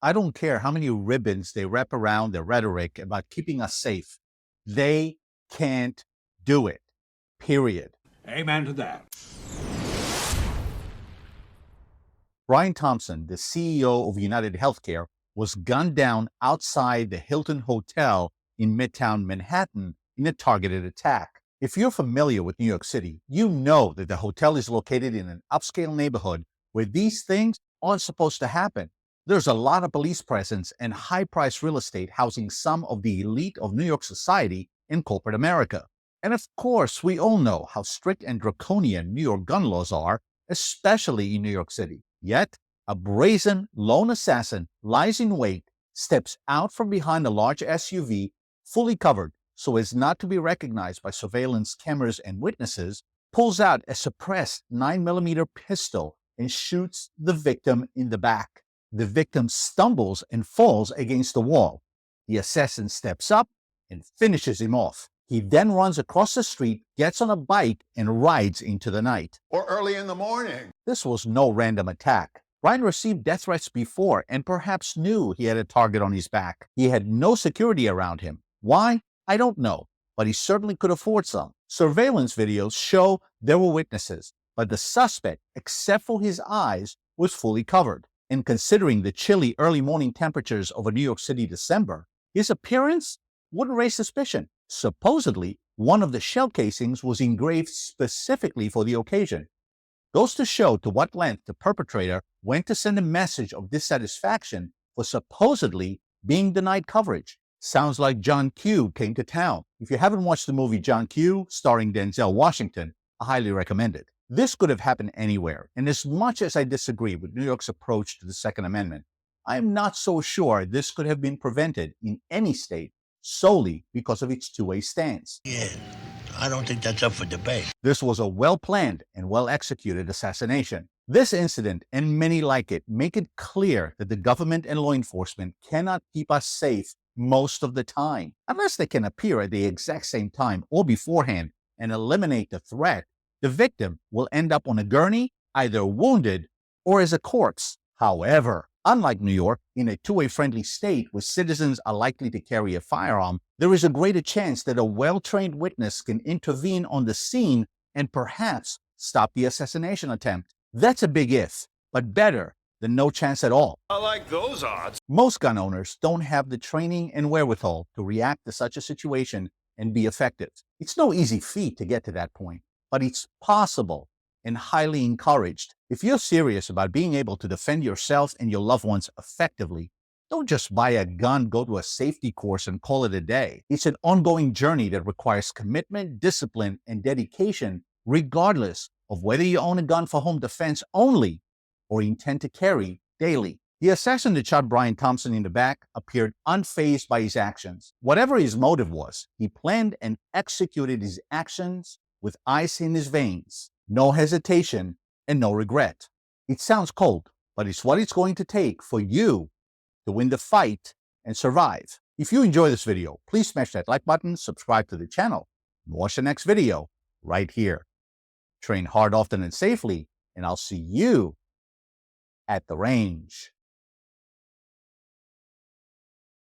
I don't care how many ribbons they wrap around their rhetoric about keeping us safe. They can't do it. Period. Amen to that. Brian Thompson, the CEO of UnitedHealthcare, was gunned down outside the Hilton Hotel in Midtown Manhattan in a targeted attack. If you're familiar with New York City, you know that the hotel is located in an upscale neighborhood where these things aren't supposed to happen. There's a lot of police presence and high-priced real estate housing some of the elite of New York society in corporate America. And of course, we all know how strict and draconian New York gun laws are, especially in New York City. Yet, a brazen lone assassin lies in wait, steps out from behind a large SUV, fully covered so as not to be recognized by surveillance cameras and witnesses, pulls out a suppressed 9mm pistol and shoots the victim in the back. The victim stumbles and falls against the wall. The assassin steps up and finishes him off. He then runs across the street, gets on a bike, and rides into the night. Or early in the morning. This was no random attack. Brian received death threats before and perhaps knew he had a target on his back. He had no security around him. Why? I don't know, but he certainly could afford some. Surveillance videos show there were witnesses, but the suspect, except for his eyes, was fully covered. And considering the chilly early morning temperatures of a New York City December, his appearance wouldn't raise suspicion. Supposedly, one of the shell casings was engraved specifically for the occasion. Goes to show to what length the perpetrator went to send a message of dissatisfaction for supposedly being denied coverage. Sounds like John Q came to town. If you haven't watched the movie John Q, starring Denzel Washington, I highly recommend it. This could have happened anywhere, and as much as I disagree with New York's approach to the Second Amendment, I am not so sure this could have been prevented in any state solely because of its two-way stance. Yeah, I don't think that's up for debate. This was a well-planned and well-executed assassination. This incident, and many like it, make it clear that the government and law enforcement cannot keep us safe most of the time. Unless they can appear at the exact same time or beforehand and eliminate the threat, the victim will end up on a gurney, either wounded or as a corpse. However, unlike New York, in a two-way friendly state where citizens are likely to carry a firearm, there is a greater chance that a well-trained witness can intervene on the scene and perhaps stop the assassination attempt. That's a big if, but better than no chance at all. I like those odds. Most gun owners don't have the training and wherewithal to react to such a situation and be effective. It's no easy feat to get to that point, but it's possible and highly encouraged. If you're serious about being able to defend yourself and your loved ones effectively, don't just buy a gun, go to a safety course, and call it a day. It's an ongoing journey that requires commitment, discipline, and dedication, regardless of whether you own a gun for home defense only or intend to carry daily. The assassin that shot Brian Thompson in the back appeared unfazed by his actions. Whatever his motive was, he planned and executed his actions with ice in his veins, no hesitation, and no regret. It sounds cold, but it's what it's going to take for you to win the fight and survive. If you enjoy this video, please smash that like button, subscribe to the channel, and watch the next video right here. Train hard, often, and safely, and I'll see you at the range.